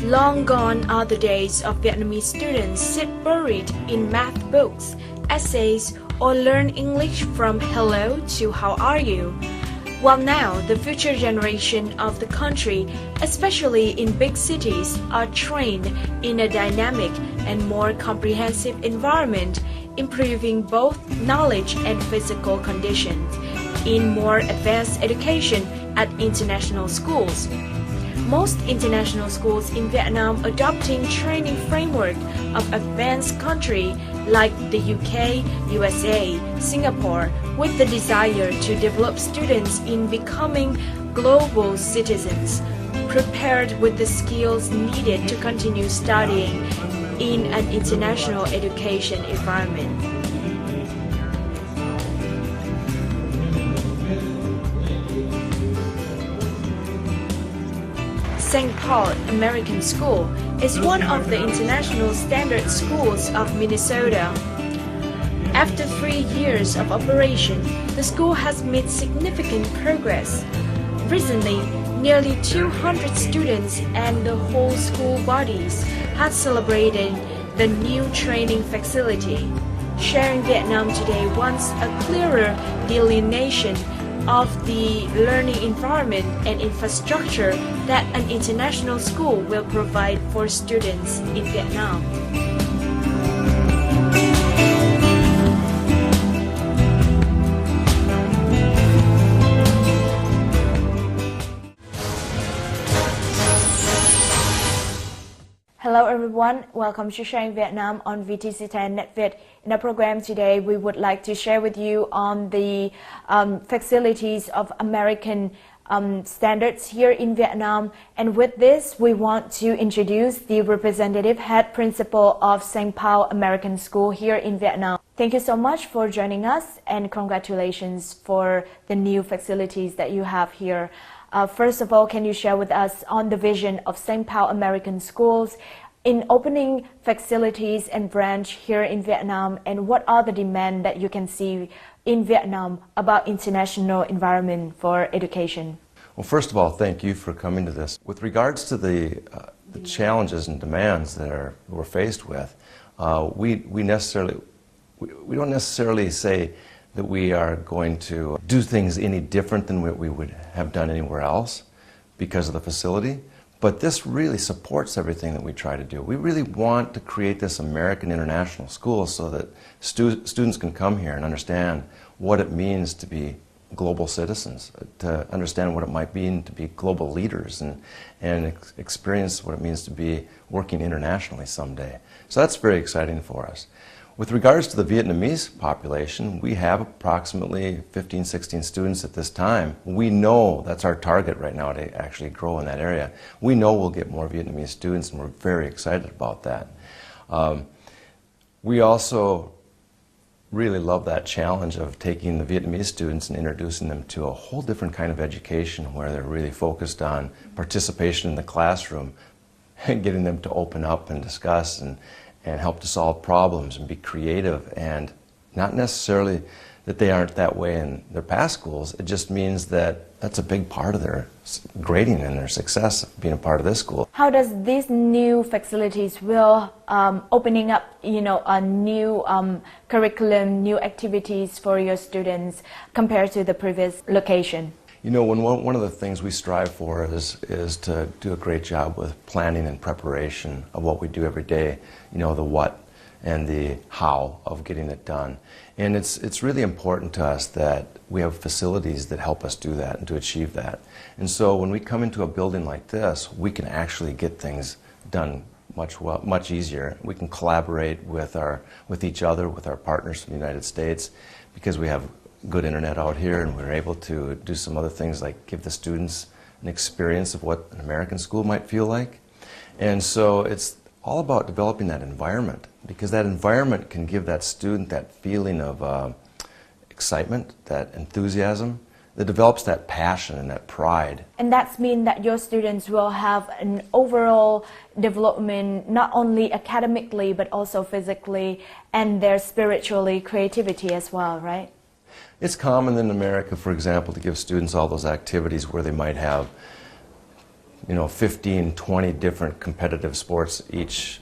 Long gone are the days of Vietnamese students sit buried in math books, essays, or learn English from hello to how are you. While now, the future generation of the country, especially in big cities, are trained in a dynamic and more comprehensive environment, improving both knowledge and physical conditions in more advanced education at international schools. Most international schools in Vietnam adopting training framework of advanced country like the UK, USA, Singapore, with the desire to develop students in becoming global citizens, prepared with the skills needed to continue studying in an international education environment. St. Paul American School is one of the international standard schools of Minnesota. After 3 years of operation, the school has made significant progress. Recently, nearly 200 students and the whole school bodies had celebrated the new training facility. Sharing Vietnam Today wants a clearer delineation of the learning environment and infrastructure that an international school will provide for students in Vietnam. Hello everyone, welcome to Sharing Vietnam on VTC10 NetViet. In our program today, we would like to share with you on the facilities of American standards here in Vietnam. And with this, we want to introduce the representative head principal of St. Paul American School here in Vietnam. Thank you so much for joining us and congratulations for the new facilities that you have here. First of all, can you share with us on the vision of St. Paul American Schools in opening facilities and branch here in Vietnam, and what are the demands that you can see in Vietnam about international environment for education? Well, first of all, thank you for coming to this. With regards to the challenges and demands that we're faced with, we don't necessarily say that we are going to do things any different than what we would have done anywhere else because of the facility, but this really supports everything that we try to do. We really want to create this American international school so that students can come here and understand what it means to be global citizens, to understand what it might mean to be global leaders and experience what it means to be working internationally someday. So that's very exciting for us. With regards to the Vietnamese population, we have approximately 15, 16 students at this time. We know that's our target right now to actually grow in that area. We know we'll get more Vietnamese students, and we're very excited about that. We also really love that challenge of taking the Vietnamese students and introducing them to a whole different kind of education where they're really focused on participation in the classroom and getting them to open up and discuss and help to solve problems and be creative, and not necessarily that they aren't that way in their past schools. It just means that that's a big part of their grading and their success of being a part of this school. How does these new facilities will opening up, a new curriculum, new activities for your students compared to the previous location? One of the things we strive for is to do a great job with planning and preparation of what we do every day, the what and the how of getting it done. And it's really important to us that we have facilities that help us do that and to achieve that. And so when we come into a building like this, we can actually get things done much easier. We can collaborate with each other, with our partners from the United States, because we have good internet out here, and we're able to do some other things like give the students an experience of what an American school might feel like. And so it's all about developing that environment, because that environment can give that student that feeling of excitement, that enthusiasm, that develops that passion and that pride. And that's mean that your students will have an overall development, not only academically, but also physically, and their spiritually creativity as well, right? It's common in America, for example, to give students all those activities where they might have 15, 20 different competitive sports each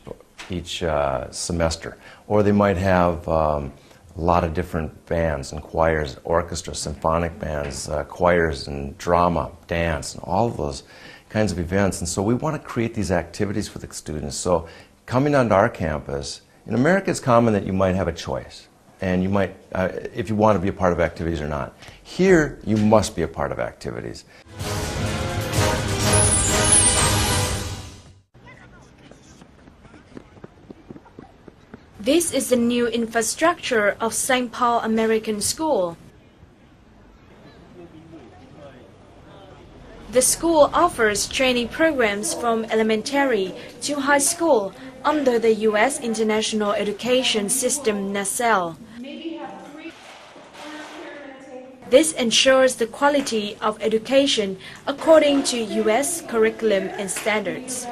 semester. Or they might have a lot of different bands and choirs, orchestras, symphonic bands, choirs and drama, dance, and all of those kinds of events. And so we want to create these activities for the students. So coming onto our campus, in America it's common that you might have a choice. And you might, if you want to be a part of activities or not. Here, you must be a part of activities. This is the new infrastructure of St. Paul American School. The school offers training programs from elementary to high school under the U.S. International Education System (NASEL). This ensures the quality of education according to U.S. curriculum and standards.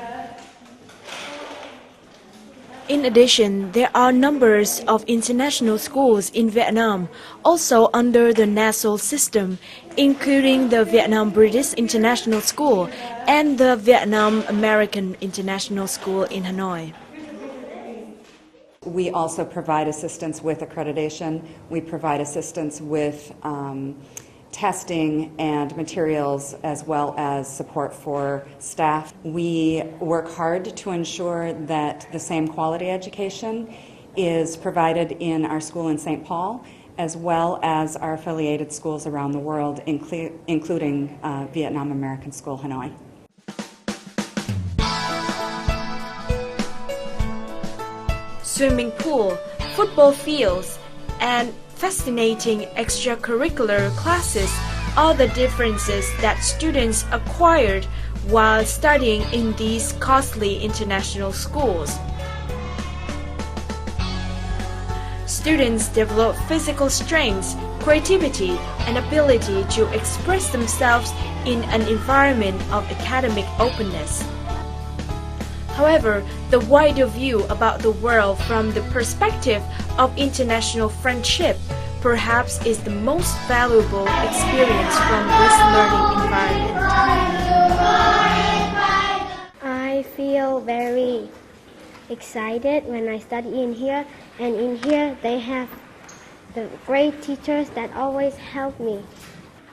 In addition, there are numbers of international schools in Vietnam, also under the NASEL system, including the Vietnam British International School and the Vietnam American International School in Hanoi. We also provide assistance with accreditation. We provide assistance with testing and materials, as well as support for staff. We work hard to ensure that the same quality education is provided in our school in St. Paul, as well as our affiliated schools around the world, including Vietnam American School, Hanoi. Swimming pool, football fields, and fascinating extracurricular classes are the differences that students acquired while studying in these costly international schools. Students develop physical strength, creativity, and ability to express themselves in an environment of academic openness. However, the wider view about the world from the perspective of international friendship perhaps is the most valuable experience from this learning environment. I feel very excited when I study in here, and in here they have the great teachers that always help me.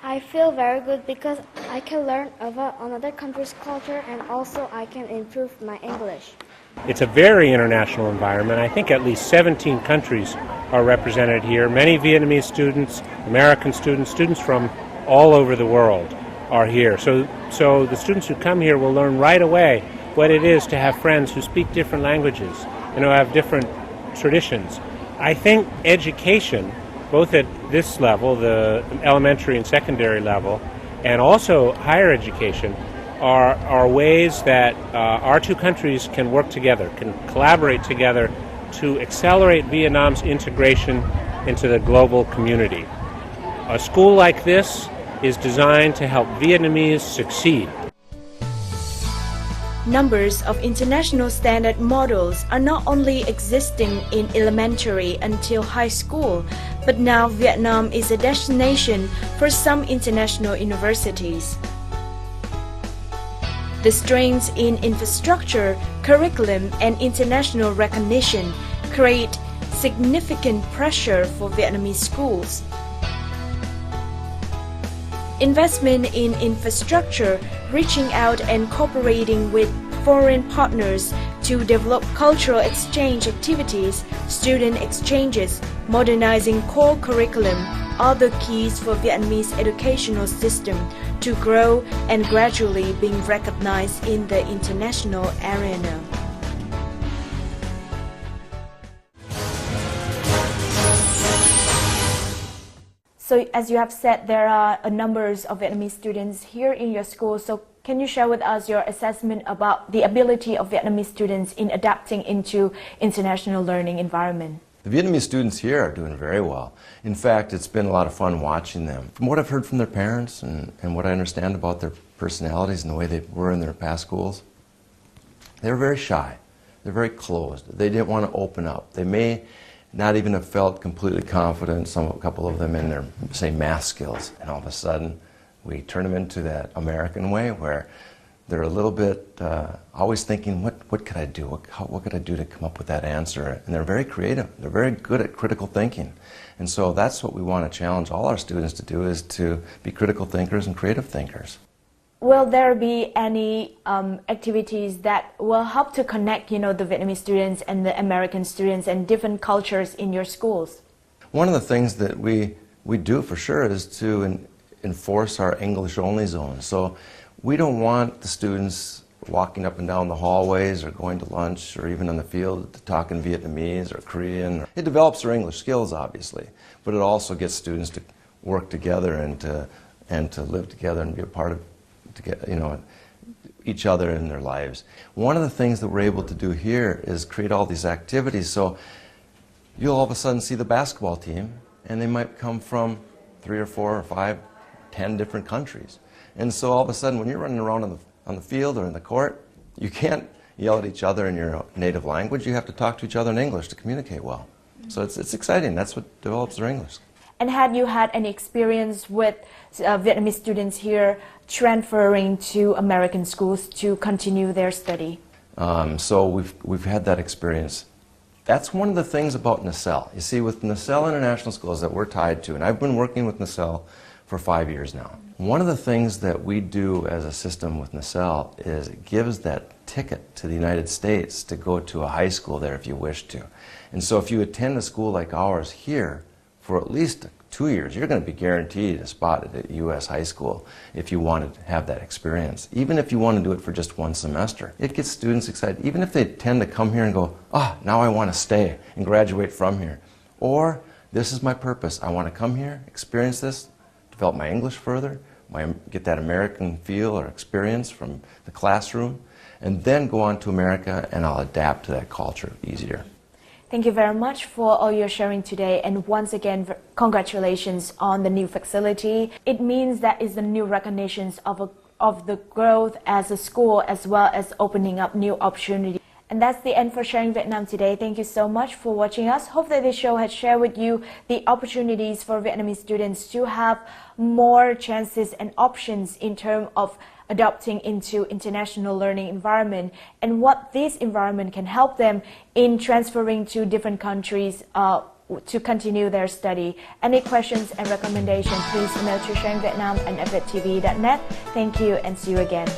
I feel very good because I can learn about another country's culture, and also I can improve my English. It's a very international environment. I think at least 17 countries are represented here. Many Vietnamese students, American students, students from all over the world are here. So the students who come here will learn right away what it is to have friends who speak different languages and who have different traditions. I think education, both at this level, the elementary and secondary level, and also higher education, are ways that our two countries can work together, can collaborate together to accelerate Vietnam's integration into the global community. A school like this is designed to help Vietnamese succeed. Numbers of international standard models are not only existing in elementary until high school, but now Vietnam is a destination for some international universities. The strengths in infrastructure, curriculum, and international recognition create significant pressure for Vietnamese schools. Investment in infrastructure, reaching out and cooperating with foreign partners to develop cultural exchange activities, student exchanges, modernizing core curriculum are the keys for Vietnamese educational system to grow and gradually being recognized in the international arena. So as you have said, there are a numbers of Vietnamese students here in your school. So can you share with us your assessment about the ability of Vietnamese students in adapting into international learning environment? The Vietnamese students here are doing very well. In fact, it's been a lot of fun watching them. From what I've heard from their parents and what I understand about their personalities and the way they were in their past schools, they were very shy. They're very closed. They didn't want to open up. They may not even have felt completely confident, a couple of them in their, say, math skills. And all of a sudden, we turn them into that American way where They're a little bit always thinking, what could I do? What could I do to come up with that answer? And they're very creative. They're very good at critical thinking. And so that's what we want to challenge all our students to do, is to be critical thinkers and creative thinkers. Will there be any activities that will help to connect, the Vietnamese students and the American students and different cultures in your schools? One of the things that we do for sure is to enforce our English-only zone. So we don't want the students walking up and down the hallways or going to lunch or even in the field to talk in Vietnamese or Korean. It develops their English skills, obviously, but it also gets students to work together and to live together and be a part of each other in their lives. One of the things that we're able to do here is create all these activities. So you'll all of a sudden see the basketball team, and they might come from 3 or 4 or 5, 10 different countries. And so all of a sudden, when you're running around on the field or in the court, you can't yell at each other in your native language. You have to talk to each other in English to communicate well. So it's exciting. That's what develops their English. And had you had any experience with Vietnamese students here transferring to American schools to continue their study? So we've had that experience. That's one of the things about NACEL. You see, with NACEL International Schools that we're tied to, and I've been working with NACEL for 5 years now. One of the things that we do as a system with NACEL is it gives that ticket to the United States to go to a high school there if you wish to. And so if you attend a school like ours here for at least 2 years, you're going to be guaranteed a spot at a U.S. high school if you want to have that experience. Even if you want to do it for just 1 semester. It gets students excited, even if they tend to come here and go, now I want to stay and graduate from here. Or, this is my purpose. I want to come here, experience this, develop my English further, get that American feel or experience from the classroom, and then go on to America and I'll adapt to that culture easier. Thank you very much for all your sharing today, and once again, congratulations on the new facility. It means that is the new recognitions of the growth as a school, as well as opening up new opportunities. And that's the end for Sharing Vietnam today. Thank you so much for watching us. Hope that this show has shared with you the opportunities for Vietnamese students to have more chances and options in terms of adopting into international learning environment, and what this environment can help them in transferring to different countries to continue their study. Any questions and recommendations, please email to sharingvietnam@fvittv.net. Thank you and see you again.